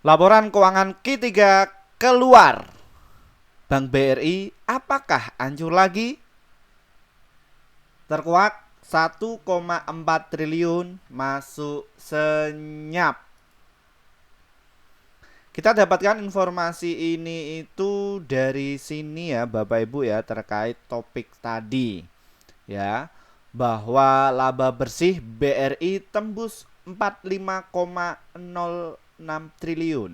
Laporan keuangan Q3 keluar. Bank BRI apakah hancur lagi? Terkuak 1,4 triliun masuk senyap. Kita dapatkan informasi ini itu dari sini ya Bapak Ibu ya, terkait topik tadi ya, bahwa laba bersih BRI tembus 45,06 triliun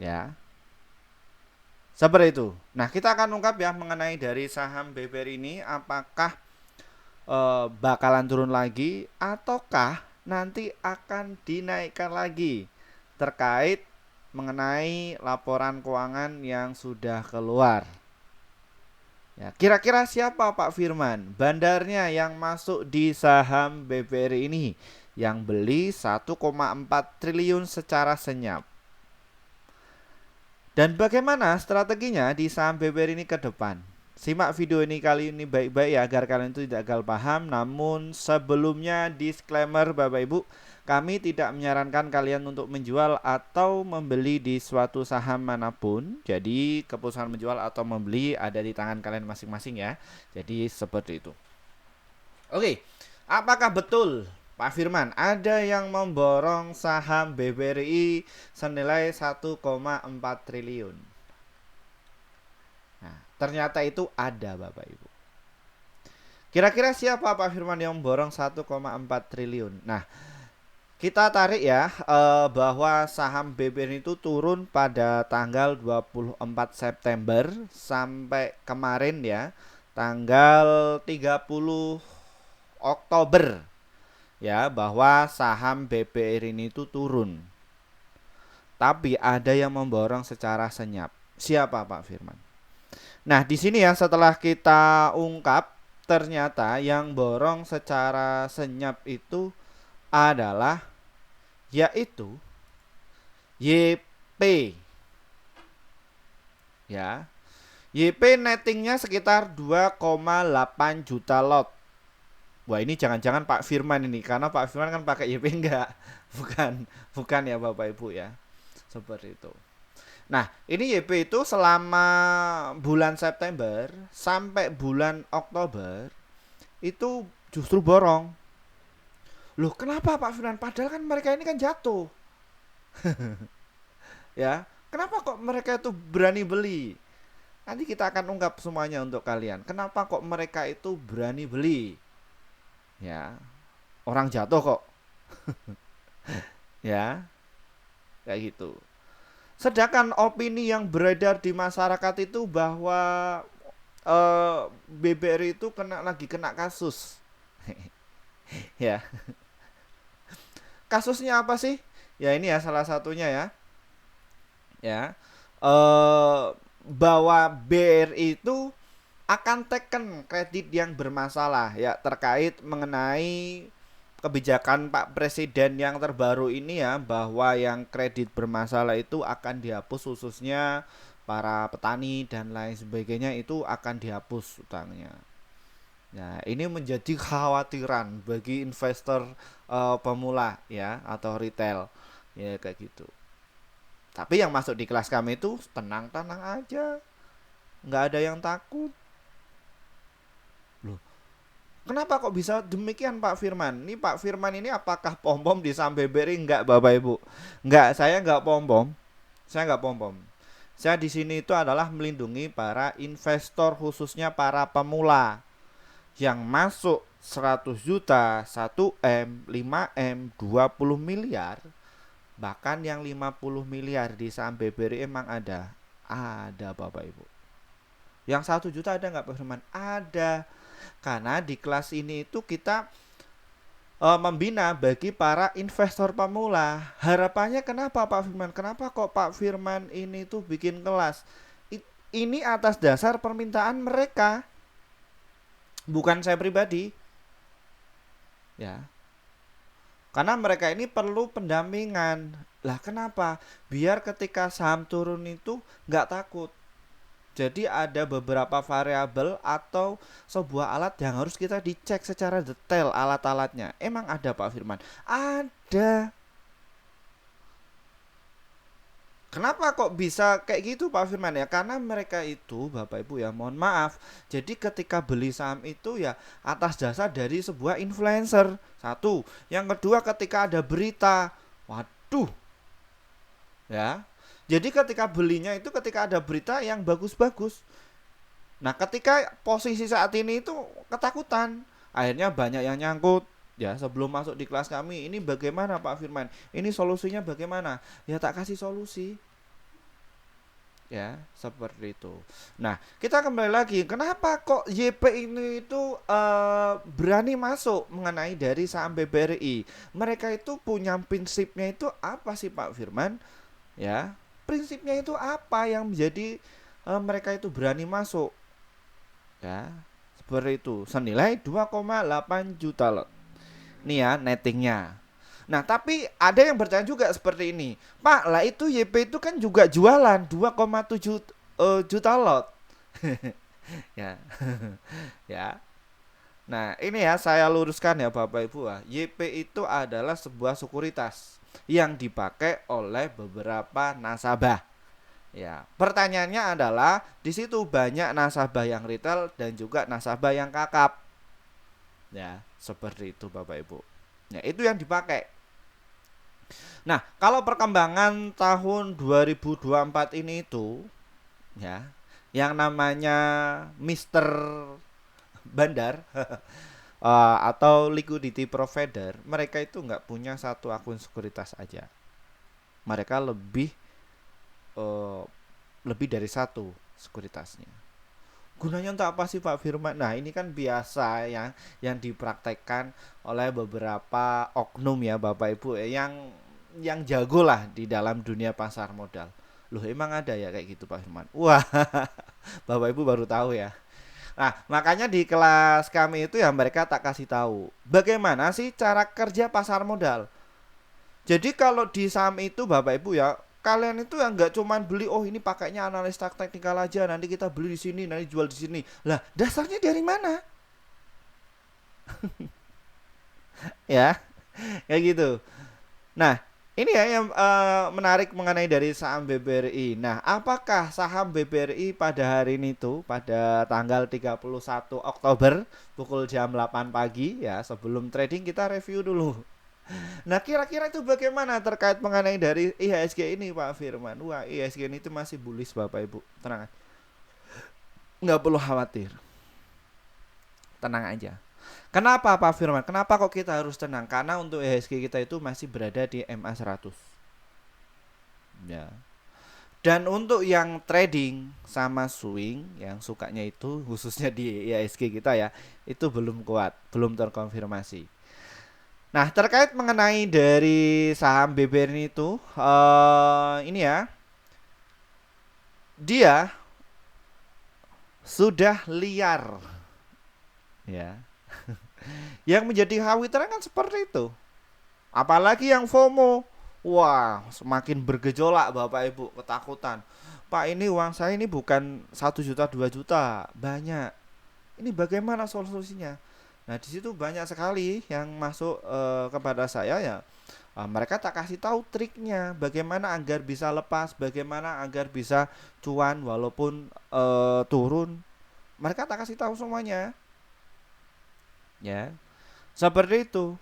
ya. Seperti itu. Nah, kita akan ungkap ya mengenai dari saham BBRI ini, apakah bakalan turun lagi ataukah nanti akan dinaikkan lagi, terkait mengenai laporan keuangan yang sudah keluar. Ya, kira-kira siapa Pak Firman bandarnya yang masuk di saham BBRI ini, yang beli 1,4 triliun secara senyap? Dan bagaimana strateginya di saham BBRI ini ke depan? Simak video ini kali ini baik-baik ya, agar kalian itu tidak gagal paham. Namun sebelumnya disclaimer Bapak Ibu, kami tidak menyarankan kalian untuk menjual atau membeli di suatu saham manapun. Jadi keputusan menjual atau membeli ada di tangan kalian masing-masing ya. Jadi seperti itu. Oke, apakah betul Pak Firman ada yang memborong saham BBRI senilai 1,4 triliun? Nah, ternyata itu ada Bapak Ibu. Kira-kira siapa Pak Firman yang memborong 1,4 triliun? Nah, kita tarik ya bahwa saham BBRI itu turun pada tanggal 24 September sampai kemarin ya, tanggal 30 Oktober ya, bahwa saham BBRI ini itu turun. Tapi ada yang memborong secara senyap. Siapa Pak Firman? Nah, di sini ya setelah kita ungkap, ternyata yang borong secara senyap itu adalah yaitu YP. Ya. YP nettingnya sekitar 2,8 juta lot. Wah, ini jangan-jangan Pak Firman ini, karena Pak Firman kan pakai YP enggak? Bukan ya Bapak Ibu ya. Seperti itu. Nah, ini YP itu selama bulan September sampai bulan Oktober itu justru borong. Loh, kenapa Pak Firman? Padahal kan mereka ini kan jatuh. Ya, kenapa kok mereka itu berani beli? Nanti kita akan ungkap semuanya untuk kalian. Kenapa kok mereka itu berani beli? Ya, orang jatuh kok. Ya, kayak gitu. Sedangkan opini yang beredar di masyarakat itu bahwa BBRI itu kena kasus. Ya, kasusnya apa sih? Ya ini ya salah satunya ya. Ya, bahwa BRI itu akan teken kredit yang bermasalah ya, terkait mengenai kebijakan Pak Presiden yang terbaru ini ya, bahwa yang kredit bermasalah itu akan dihapus, khususnya para petani dan lain sebagainya itu akan dihapus utangnya. Nah, ini menjadi kekhawatiran bagi investor pemula ya, atau retail ya, kayak gitu. Tapi yang masuk di kelas kami itu tenang-tenang aja, nggak ada yang takut. Loh, kenapa kok bisa demikian Pak Firman? Ini Pak Firman ini apakah pom-pom di saham BBRI? Enggak Bapak Ibu. Enggak, saya enggak pom-pom. Saya enggak pom-pom. Saya di sini itu adalah melindungi para investor, khususnya para pemula yang masuk 100 juta, 1M, 5M, 20 miliar, bahkan yang 50 miliar di saham BBRI emang ada. Ada Bapak Ibu. Yang 1 juta ada nggak Pak Firman? Ada. Karena di kelas ini itu kita membina bagi para investor pemula. Harapannya kenapa Pak Firman? Kenapa kok Pak Firman ini tuh bikin kelas? Ini atas dasar permintaan mereka, bukan saya pribadi. Ya. Karena mereka ini perlu pendampingan. Lah kenapa? Biar ketika saham turun itu nggak takut. Jadi ada beberapa variabel atau sebuah alat yang harus kita dicek secara detail alat-alatnya. Emang ada Pak Firman? Ada. Kenapa kok bisa kayak gitu Pak Firman ya? Karena mereka itu Bapak Ibu ya, mohon maaf. Jadi ketika beli saham itu ya atas dasar dari sebuah influencer. Satu. Yang kedua ketika ada berita. Waduh. Ya. Jadi ketika belinya itu ketika ada berita yang bagus-bagus. Nah, ketika posisi saat ini itu ketakutan. Akhirnya banyak yang nyangkut. Ya, sebelum masuk di kelas kami, ini bagaimana Pak Firman? Ini solusinya bagaimana? Ya tak kasih solusi. Ya, seperti itu. Nah, kita kembali lagi. Kenapa kok YP ini itu berani masuk mengenai dari saham BBRI? Mereka itu punya prinsipnya itu apa sih Pak Firman? Ya, prinsipnya itu apa yang menjadi mereka itu berani masuk? Ya, seperti itu. Senilai 2,8 juta lot. Nih ya, nettingnya. Nah, tapi ada yang bertanya juga seperti ini. Pak, lah itu YP itu kan juga jualan 2,7 juta lot. Ya. Ya. Nah, ini ya saya luruskan ya Bapak Ibu ya. YP itu adalah sebuah sekuritas yang dipakai oleh beberapa nasabah. Ya, pertanyaannya adalah di situ banyak nasabah yang retail dan juga nasabah yang kakap. Ya, seperti itu Bapak Ibu. Ya, itu yang dipakai. Nah, kalau perkembangan tahun 2024 ini itu ya, yang namanya Mister Bandar atau liquidity provider, mereka itu nggak punya satu akun sekuritas aja. Mereka uh, lebih dari satu sekuritasnya. Gunanya untuk apa sih Pak Firman? Nah, ini kan biasa yang dipraktekkan oleh beberapa oknum ya Bapak Ibu yang jago lah di dalam dunia pasar modal. Loh, emang ada ya kayak gitu Pak Firman? Wah, Bapak Ibu baru tahu ya. Nah, makanya di kelas kami itu ya mereka tak kasih tahu bagaimana sih cara kerja pasar modal. Jadi kalau di saham itu Bapak Ibu ya, kalian itu yang nggak cuman beli oh ini pakainya analis teknikal aja, nanti kita beli di sini, nanti jual di sini. Lah, dasarnya dari mana? Ya, kayak gitu. Nah, ini ya yang menarik mengenai dari saham BBRI. Nah, apakah saham BBRI pada hari ini tuh pada tanggal 31 Oktober pukul jam 8 pagi ya, sebelum trading kita review dulu. Nah, kira-kira itu bagaimana terkait mengenai dari IHSG ini Pak Firman? Wah, IHSG ini itu masih bullish Bapak Ibu. Tenang, nggak perlu khawatir. Tenang aja. Kenapa Pak Firman? Kenapa kok kita harus tenang? Karena untuk IHSG kita itu masih berada di MA100. Ya. Dan untuk yang trading sama swing yang sukanya itu khususnya di IHSG kita ya, itu belum kuat, belum terkonfirmasi. Nah, terkait mengenai dari saham BBRI itu ini ya, dia sudah liar ya. Yang menjadi khawatiran kan seperti itu. Apalagi yang FOMO. Wah, semakin bergejolak Bapak Ibu, ketakutan. Pak, ini uang saya ini bukan 1 juta 2 juta, banyak. Ini bagaimana solusinya? Nah, di situ banyak sekali yang masuk kepada saya ya. Mereka tak kasih tahu triknya, bagaimana agar bisa lepas, bagaimana agar bisa cuan walaupun turun. Mereka tak kasih tahu semuanya. Ya, seperti itu.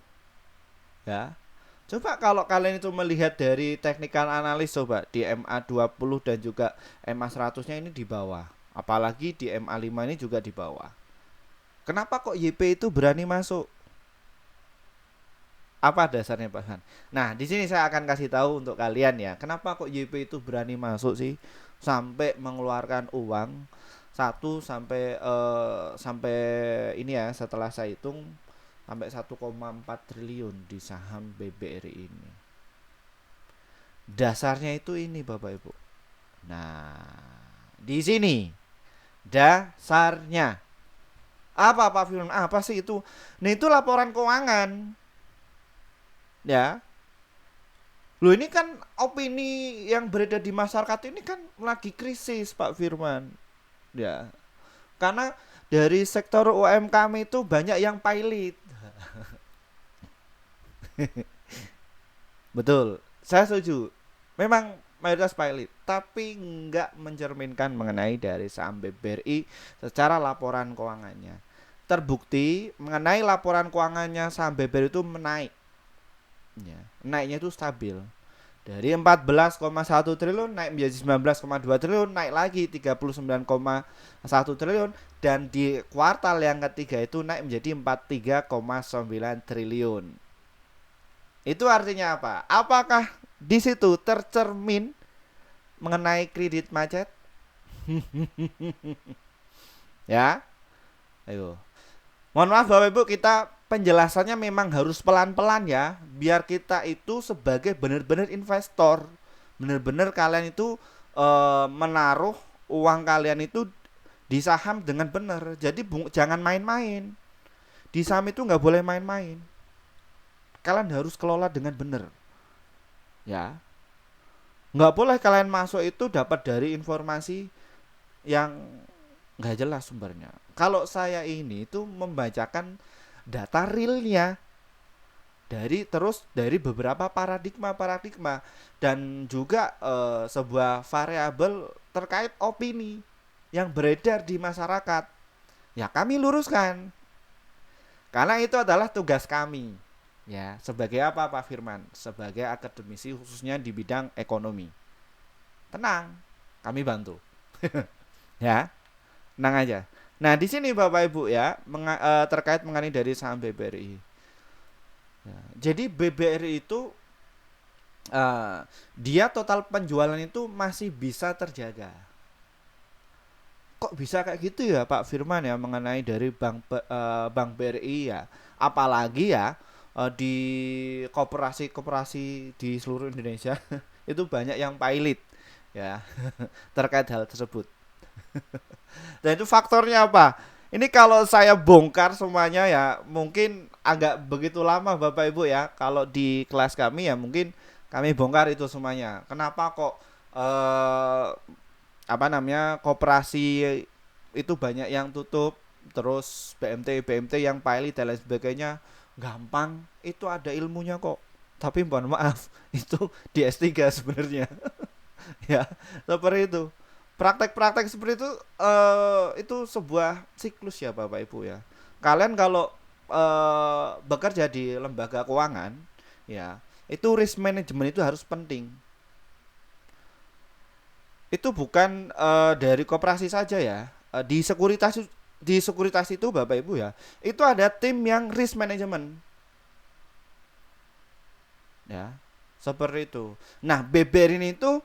Ya. Coba kalau kalian itu melihat dari technical analis coba di MA20 dan juga MA100-nya ini di bawah. Apalagi di MA5 ini juga di bawah. Kenapa kok YP itu berani masuk? Apa dasarnya Pak Han? Nah, di sini saya akan kasih tahu untuk kalian ya. Kenapa kok YP itu berani masuk sih sampai mengeluarkan uang sampai ini ya, setelah saya hitung sampai 1,4 triliun di saham BBRI ini. Dasarnya itu ini Bapak Ibu. Nah, di sini dasarnya apa Pak Firman? Apa sih itu? Nah, itu laporan keuangan. Ya. Loh, ini kan opini yang beredar di masyarakat ini kan lagi krisis Pak Firman. Ya. Karena dari sektor UMKM itu banyak yang pilot. Betul, saya setuju. Memang mayoritas pilot, tapi nggak mencerminkan mengenai dari saham BBRI secara laporan keuangannya. Terbukti mengenai laporan keuangannya saham BBRI itu menaik, ya, naiknya itu stabil. Dari 14,1 triliun naik menjadi 19,2 triliun, naik lagi 39,1 triliun, dan di kuartal yang ketiga itu naik menjadi 43,9 triliun. Itu artinya apa? Apakah di situ tercermin mengenai kredit macet? Ya, ayo. Mohon maaf Bapak Ibu, kita penjelasannya memang harus pelan-pelan ya, biar kita itu sebagai benar-benar investor, benar-benar kalian itu menaruh uang kalian itu di saham dengan benar. Jadi jangan main-main. Di saham itu nggak boleh main-main. Kalian harus kelola dengan benar. Ya, nggak boleh kalian masuk itu dapat dari informasi yang nggak jelas sumbernya. Kalau saya ini itu membacakan data realnya dari beberapa paradigma dan juga sebuah variabel terkait opini yang beredar di masyarakat. Ya kami luruskan karena itu adalah tugas kami. Ya, sebagai apa Pak Firman? Sebagai akademisi khususnya di bidang ekonomi. Tenang, kami bantu. Ya. Tenang aja. Nah, di sini Bapak Ibu ya, terkait mengenai dari saham BBRI. Ya, jadi BBRI itu dia total penjualan itu masih bisa terjaga. Kok bisa kayak gitu ya Pak Firman ya mengenai dari Bank BRI ya? Apalagi ya di koperasi di seluruh Indonesia itu banyak yang pilot ya terkait hal tersebut. Dan itu faktornya apa? Ini kalau saya bongkar semuanya ya mungkin agak begitu lama Bapak Ibu ya. Kalau di kelas kami ya mungkin kami bongkar itu semuanya. Kenapa kok koperasi itu banyak yang tutup, terus BMT yang pilot dan lain sebagainya gampang, itu ada ilmunya kok. Tapi mohon maaf, itu di S3 sebenarnya. Ya, seperti itu. Praktek-praktek seperti itu sebuah siklus ya Bapak Ibu ya. Kalian kalau bekerja di lembaga keuangan ya, itu risk management itu harus penting. Itu bukan dari koperasi saja ya. Di sekuritas itu Bapak Ibu ya, itu ada tim yang risk management. Ya, seperti itu. Nah, BBR ini itu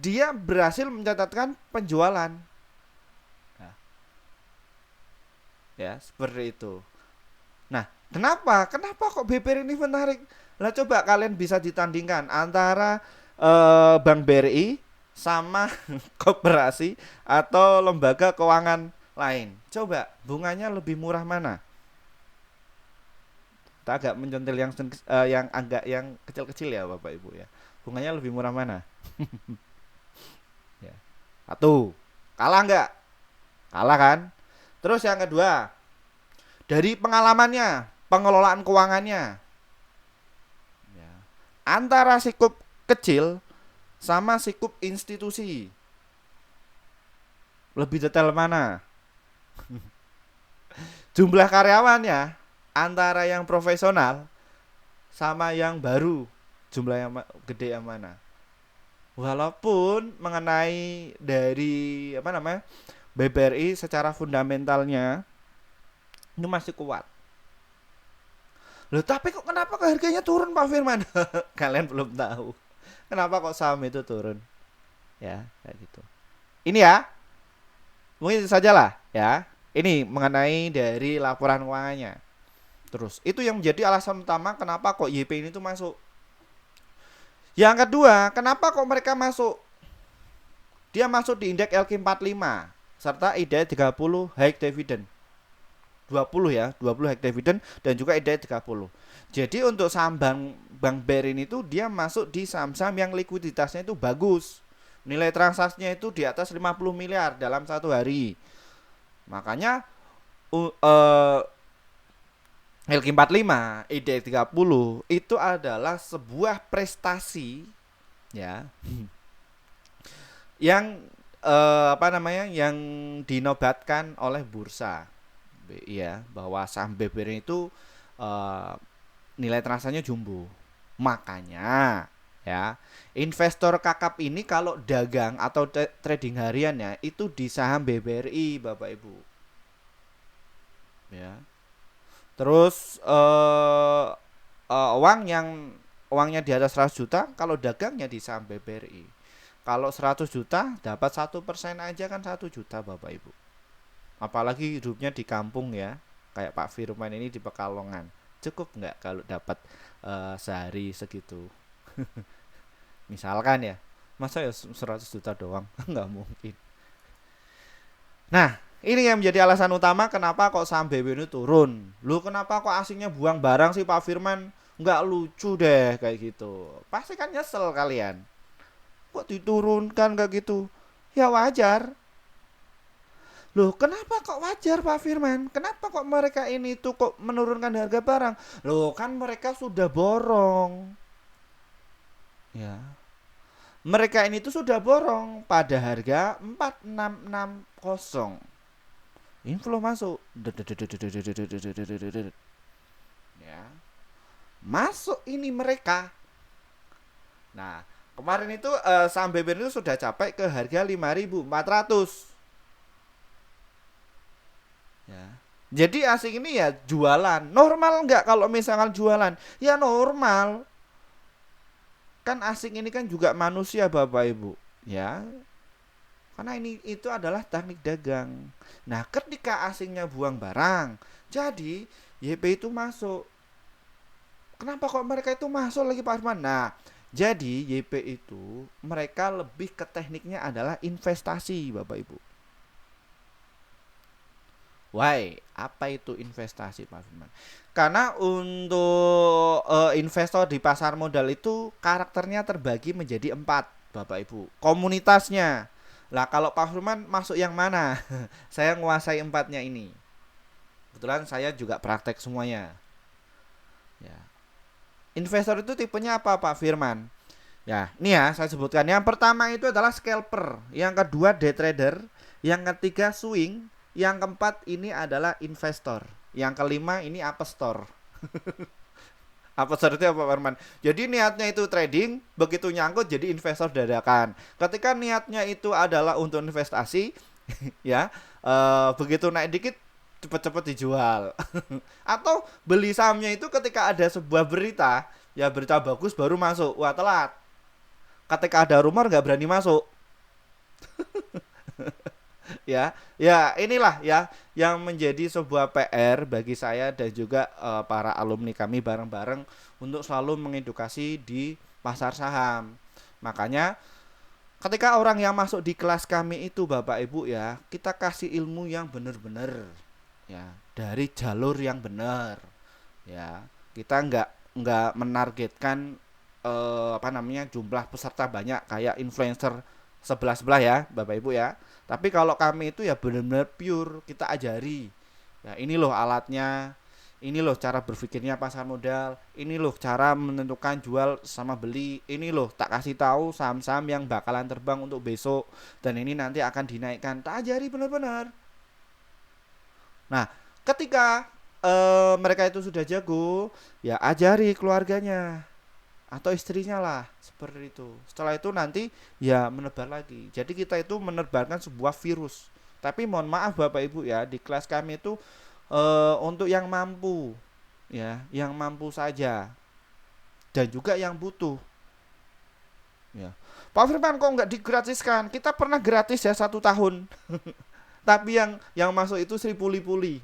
dia berhasil mencatatkan penjualan. Nah, ya, seperti itu. Nah, kenapa kok BBR ini menarik? Nah, coba kalian bisa ditandingkan antara Bank BRI sama koperasi atau lembaga keuangan lain. Coba bunganya lebih murah mana? Kita agak mencontil yang kecil-kecil ya Bapak Ibu ya. Bunganya lebih murah mana? Ya. Satu, kalah nggak? Kalah kan? Terus yang kedua, dari pengalamannya, pengelolaan keuangannya, ya, antara sikup kecil sama sikup institusi, lebih detail mana? Jumlah karyawannya antara yang profesional sama yang baru, jumlah yang gede yang mana? Walaupun mengenai dari BBRI secara fundamentalnya ini masih kuat. Loh, tapi kenapa harganya turun Pak Firman? Kalian belum tahu. Kenapa kok saham itu turun? Ya, kayak gitu. Ini ya. Mungkin itu sajalah ya. Ini mengenai dari laporan keuangannya. Terus, itu yang menjadi alasan utama kenapa kok YP ini tuh masuk. Yang kedua, kenapa kok mereka masuk? Dia masuk di indeks LQ45 serta IDX 30 high dividend. 20 ya, 20 high dividend dan juga IDX 30. Jadi untuk saham Bank BRI ini tuh dia masuk di saham-saham yang likuiditasnya itu bagus. Nilai transaksinya itu di atas 50 miliar dalam satu hari. Makanya Milky 45, ID30 itu adalah sebuah prestasi ya yang apa namanya yang dinobatkan oleh bursa ya bahwa saham BBRI itu eh, nilai transaksinya jumbo. Makanya ya, investor kakap ini kalau dagang atau trading hariannya itu di saham BBRI, Bapak Ibu. Ya. Terus uangnya di atas 100 juta kalau dagangnya di saham BBRI. Kalau 100 juta dapat 1% aja kan 1 juta, Bapak Ibu. Apalagi hidupnya di kampung ya, kayak Pak Firman ini di Pekalongan. Cukup nggak kalau dapat sehari segitu? Misalkan ya, masa ya 100 juta doang? Nggak mungkin. Nah, ini yang menjadi alasan utama kenapa kok saham BBRI ini turun. Lu kenapa kok asingnya buang barang sih Pak Firman? Nggak lucu deh kayak gitu. Pasti kan nyesel kalian. Kok diturunkan kayak gitu? Ya wajar. Loh, kenapa kok wajar Pak Firman? Kenapa kok mereka ini tuh kok menurunkan harga barang? Loh, kan mereka sudah borong. Ya. Mereka ini tuh sudah borong pada harga 4660. Inflow masuk. Ya. Masuk ini mereka. Nah, kemarin itu saham BBRI itu sudah capai ke harga 5.400. Ya. Jadi asing ini ya jualan. Normal nggak kalau misalkan jualan? Ya normal. Kan asing ini kan juga manusia Bapak Ibu. Ya. Karena ini itu adalah teknik dagang. Nah, ketika asingnya buang barang, jadi YP itu masuk. Kenapa kok mereka itu masuk lagi Pak Arman? Nah, jadi YP itu mereka lebih ke tekniknya adalah investasi Bapak Ibu. Why? Apa itu investasi Pak Firman? Karena untuk investor di pasar modal itu karakternya terbagi menjadi 4 Bapak Ibu. Komunitasnya. Lah kalau Pak Firman masuk yang mana? Saya menguasai 4-nya ini. Kebetulan saya juga praktek semuanya. Ya. Investor itu tipenya apa Pak Firman? Ya, ini ya saya sebutkan. Yang pertama itu adalah scalper, yang kedua day trader, yang ketiga swing, yang keempat ini adalah investor, yang kelima ini apostor. Apostor itu apa Pak Firman? Jadi niatnya itu trading, begitu nyangkut jadi investor dadakan. Ketika niatnya itu adalah untuk investasi, ya begitu naik dikit cepet-cepet dijual. Atau beli sahamnya itu ketika ada sebuah berita, ya berita bagus baru masuk. Wah telat. Ketika ada rumor nggak berani masuk. Ya, ya inilah ya yang menjadi sebuah PR bagi saya dan juga para alumni kami bareng-bareng untuk selalu mengedukasi di pasar saham. Makanya ketika orang yang masuk di kelas kami itu Bapak Ibu ya, kita kasih ilmu yang benar-benar ya, dari jalur yang benar. Ya, kita nggak menargetkan apa namanya jumlah peserta banyak kayak influencer sebelah-sebelah ya Bapak Ibu ya. Tapi kalau kami itu ya benar-benar pure kita ajari. Ya ini loh alatnya, ini loh cara berpikirnya pasar modal, ini loh cara menentukan jual sama beli, ini loh tak kasih tahu saham-saham yang bakalan terbang untuk besok dan ini nanti akan dinaikkan. Tak ajari benar-benar. Nah, ketika mereka itu sudah jago, ya ajari keluarganya atau istrinya lah seperti itu. Setelah itu nanti ya menebar lagi. Jadi kita itu menebarkan sebuah virus. Tapi mohon maaf Bapak Ibu ya, di kelas kami itu untuk yang mampu ya, yang mampu saja dan juga yang butuh. Ya. Pak Firman kok nggak digratiskan? Kita pernah gratis ya 1 tahun. Tapi yang masuk itu Sri Puli-Puli.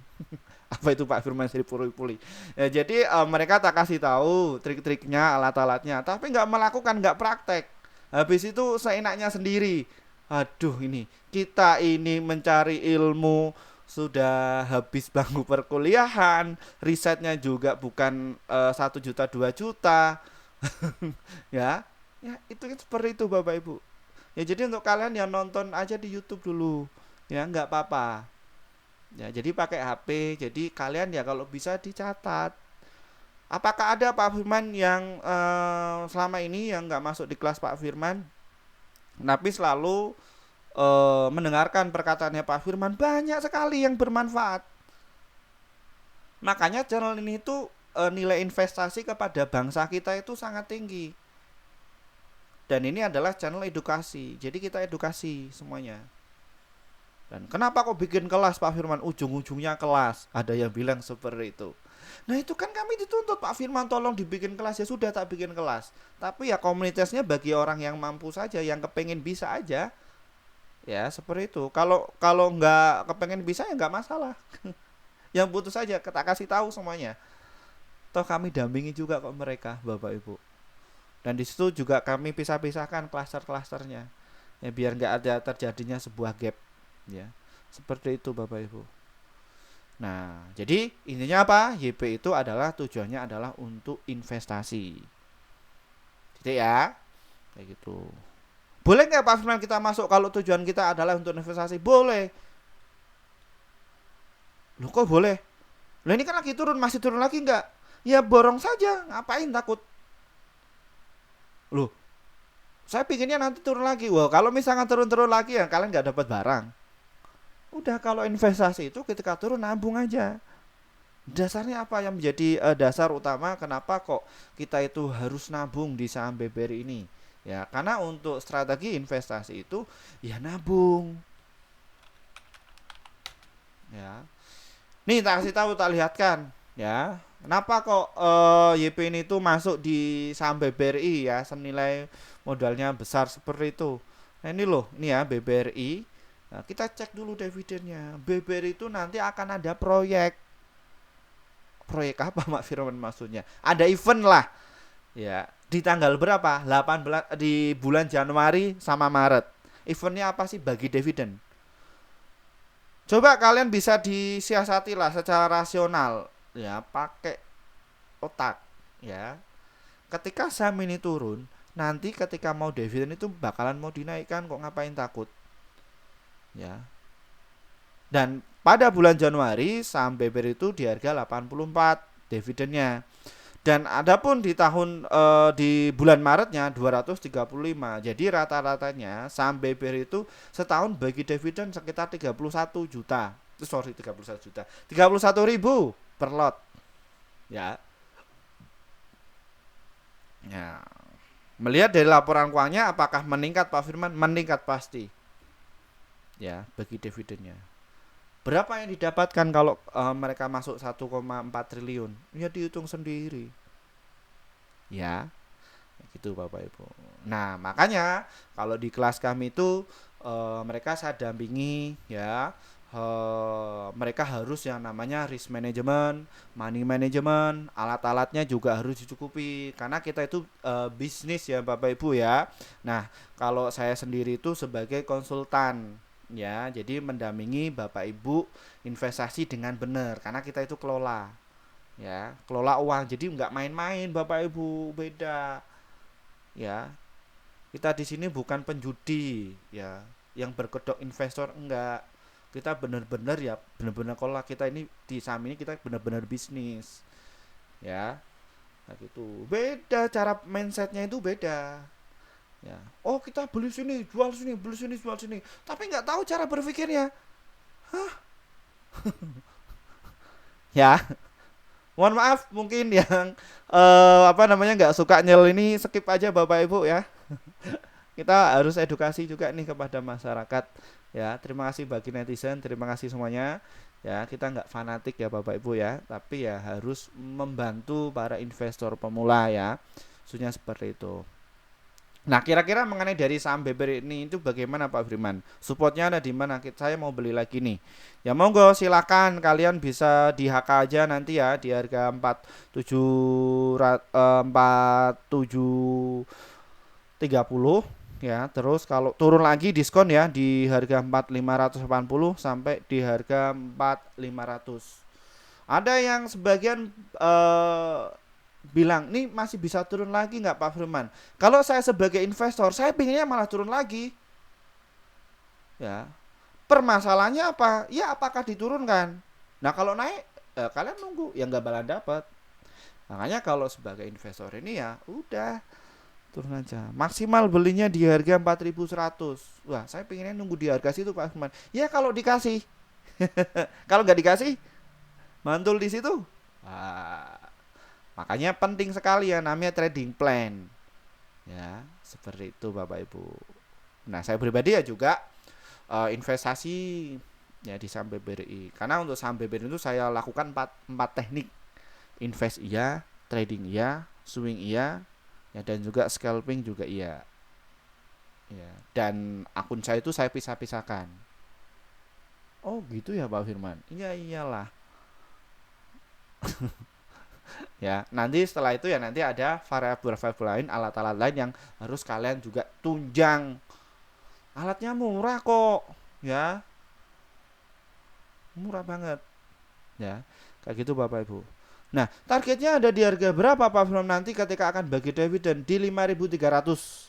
Apa itu Pak Firman Sri Puli-Puli? Ya, jadi mereka tak kasih tahu trik-triknya, alat-alatnya, tapi nggak melakukan, nggak praktek. Habis itu seenaknya sendiri. Aduh ini kita ini mencari ilmu sudah habis bangku perkuliahan, risetnya juga bukan 1 juta 2 juta, ya, ya itu seperti itu Bapak Ibu. Ya jadi untuk kalian yang nonton aja di YouTube dulu, ya nggak apa-apa. Ya, jadi pakai HP. Jadi kalian ya kalau bisa dicatat. Apakah ada Pak Firman yang selama ini yang nggak masuk di kelas Pak Firman, tapi selalu mendengarkan perkataannya Pak Firman? Banyak sekali yang bermanfaat. Makanya channel ini tuh nilai investasi kepada bangsa kita itu sangat tinggi. Dan ini adalah channel edukasi. Jadi kita edukasi semuanya. Dan kenapa kok bikin kelas Pak Firman? Ujung-ujungnya kelas. Ada yang bilang seperti itu. Nah itu kan kami dituntut Pak Firman, tolong dibikin kelas. Ya sudah, tak bikin kelas. Tapi ya komunitasnya bagi orang yang mampu saja, yang kepengen bisa aja. Ya seperti itu. Kalau nggak kepengen bisa ya nggak masalah. Yang butuh saja kita kasih tahu semuanya. Toh kami dampingi juga kok mereka, Bapak Ibu. Dan di situ juga kami pisah-pisahkan klaster-klasternya. Ya biar nggak ada terjadinya sebuah gap. Ya seperti itu Bapak Ibu. Nah, jadi intinya apa? YP itu adalah tujuannya adalah untuk investasi. Gitu ya. Kayak gitu. Boleh nggak Pak Firman kita masuk kalau tujuan kita adalah untuk investasi? Boleh. Loh kok boleh? Loh ini kan lagi turun, masih turun lagi nggak? Ya borong saja, ngapain takut? Loh, saya pikirnya nanti turun lagi. Wah, kalau misalkan turun-turun lagi ya kalian nggak dapat barang. Udah, kalau investasi itu ketika turun nabung aja. Dasarnya apa yang menjadi dasar utama kenapa kok kita itu harus nabung di saham BBRI ini? Ya, karena untuk strategi investasi itu ya nabung. Ya. Nih tak kasih tahu, tak lihatkan, ya. Kenapa kok YP ini tuh masuk di saham BBRI ya, senilai modalnya besar seperti itu. Nah, ini loh, ini ya BBRI. Nah, kita cek dulu dividennya. BBRI itu nanti akan ada proyek. Proyek apa Mak Firman maksudnya? Ada event lah. Ya, di tanggal berapa? 18 di bulan Januari sama Maret. Eventnya apa sih? Bagi dividen. Coba kalian bisa disiasati lah secara rasional, ya, pakai otak, ya. Ketika saham ini turun, nanti ketika mau dividen itu bakalan mau dinaikkan, kok ngapain takut? Ya. Dan pada bulan Januari saham BBR itu di harga 84 dividennya. Dan adapun di tahun di bulan Maretnya 235. Jadi rata-ratanya saham BBR itu setahun bagi dividen sekitar 31 juta. Sorry, 31 juta. 31.000 per lot. Ya. Ya. Melihat dari laporan keuangannya apakah meningkat Pak Firman? Meningkat pasti. Ya, bagi dividennya. Berapa yang didapatkan kalau mereka masuk 1,4 triliun? Ya dihitung sendiri. Ya, gitu Bapak Ibu. Nah, makanya kalau di kelas kami itu mereka saya dampingi ya. Mereka harus yang namanya risk management, money management, alat-alatnya juga harus dicukupi karena kita itu bisnis ya Bapak Ibu ya. Nah, kalau saya sendiri itu sebagai konsultan ya, jadi mendampingi Bapak Ibu investasi dengan benar karena kita itu kelola ya, kelola uang, jadi nggak main-main Bapak Ibu, beda ya. Kita di sini bukan penjudi ya yang berkedok investor, enggak. Kita benar-benar ya, benar-benar kelola. Kita ini di saham ini kita benar-benar bisnis ya. Nah gitu, beda cara mindsetnya itu beda ya. Oh kita beli sini jual sini, beli sini jual sini, tapi nggak tahu cara berpikirnya. Hah? Ya, mohon maaf mungkin yang nggak suka nyel ini skip aja Bapak Ibu ya. Kita harus edukasi juga nih kepada masyarakat ya. Terima kasih bagi netizen, terima kasih semuanya ya. Kita nggak fanatik ya Bapak Ibu ya, tapi ya harus membantu para investor pemula ya, khususnya seperti itu. Nah, kira-kira mengenai dari saham BBR ini itu bagaimana Pak Firman? Supportnya ada di mana? Saya mau beli lagi nih. Ya monggo silakan, kalian bisa di HK aja nanti ya di harga 4730 ya. Terus kalau turun lagi diskon ya di harga 4580 sampai di harga 4500. Ada yang sebagian bilang nih masih bisa turun lagi nggak Pak Firman? Kalau saya sebagai investor, saya pinginnya malah turun lagi ya. Permasalahannya apa? Ya apakah diturunkan? Nah kalau naik kalian nunggu yang nggak bakalan dapat. Makanya kalau sebagai investor ini ya udah turun aja. Maksimal belinya di harga 4.100. Wah, saya pengennya nunggu di harga situ Pak Firman. Ya kalau dikasih. Kalau nggak dikasih, mantul di situ. Wah, makanya penting sekali ya namanya trading plan. Ya, seperti itu Bapak Ibu. Nah, saya pribadi ya juga investasi ya di saham BBRI. Karena untuk saham BBRI itu saya lakukan 4 teknik. Invest iya, trading iya, swing iya, ya dan juga scalping juga iya. Ya, dan akun saya itu saya pisah-pisahkan. Oh, gitu ya Pak Firman. Iya iyalah. Ya, nanti setelah itu ya nanti ada variabel-variabel lain, alat-alat lain yang harus kalian juga tunjang. Alatnya murah kok, ya. Murah banget, ya. Kayak gitu Bapak Ibu. Nah, targetnya ada di harga berapa Pak Firman nanti ketika akan bagi dividen di 5.300.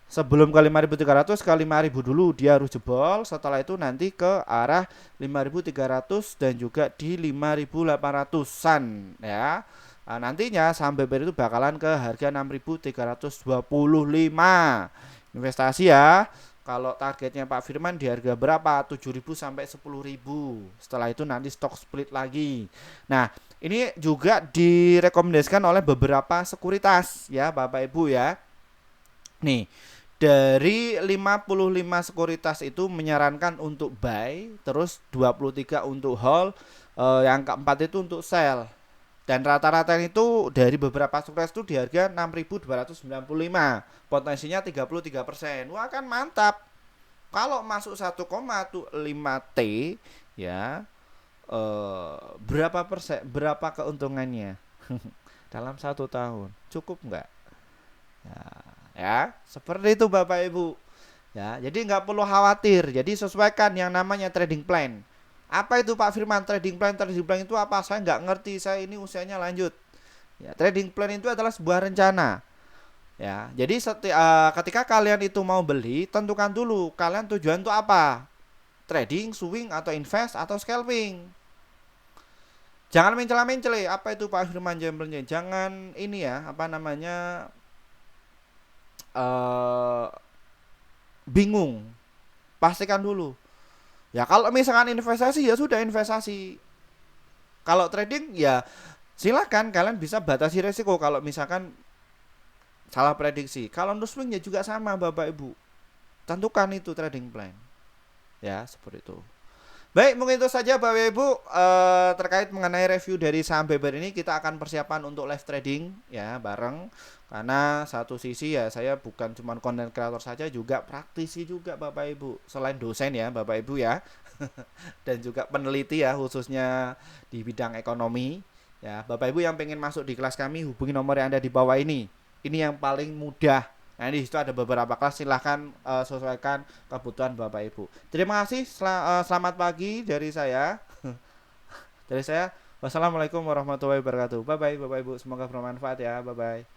Sebelum ke 5.300 ke 5.000 dulu dia harus jebol, setelah itu nanti ke arah 5.300 dan juga di 5.800-an ya. Nah, nantinya saham BBRI itu bakalan ke harga 6.325. Investasi ya. Kalau targetnya Pak Firman di harga berapa? 7.000 sampai 10.000. Setelah itu nanti stok split lagi. Nah, ini juga direkomendasikan oleh beberapa sekuritas ya Bapak Ibu ya. Nih, dari 55 sekuritas itu menyarankan untuk buy, terus 23 untuk hold, yang keempat itu untuk sell. Dan rata-rata itu dari beberapa sekuritas itu di harga 6.295, potensinya 33%. Wah kan mantap. Kalau masuk 1,5 T ya, berapa keuntungannya dalam 1 tahun? Cukup nggak? Ya, seperti itu Bapak Ibu. Ya, jadi nggak perlu khawatir. Jadi sesuaikan yang namanya trading plan. Apa itu Pak Firman trading plan? Trading plan itu apa? Saya nggak ngerti. Saya ini usianya lanjut. Ya, trading plan itu adalah sebuah rencana. Ya, jadi ketika kalian itu mau beli, tentukan dulu kalian tujuan itu apa? Trading, swing, atau invest, atau scalping. Jangan mencela-mencele. Apa itu Pak Firman jambelnya? Jangan ini ya, apa namanya? Bingung, pastikan dulu ya. Kalau misalkan investasi ya sudah investasi, kalau trading ya silakan kalian bisa batasi resiko kalau misalkan salah prediksi. Kalau untuk swing ya juga sama Bapak Ibu, tentukan itu trading plan ya, seperti itu. Baik, mungkin itu saja Bapak Ibu terkait mengenai review dari saham BBRI ini. Kita akan persiapan untuk live trading ya bareng. Karena satu sisi ya saya bukan cuma konten kreator saja, juga praktisi juga Bapak Ibu. Selain dosen ya Bapak Ibu ya. Dan juga peneliti ya, khususnya di bidang ekonomi. Ya, Bapak Ibu yang pengen masuk di kelas kami, hubungi nomor yang ada di bawah ini. Ini yang paling mudah. Nah, di situ ada beberapa kelas, silahkan sesuaikan kebutuhan Bapak Ibu. Terima kasih, selamat pagi dari saya. Dari saya, wassalamualaikum warahmatullahi wabarakatuh. Bye bye Bapak Ibu, semoga bermanfaat ya. Bye bye.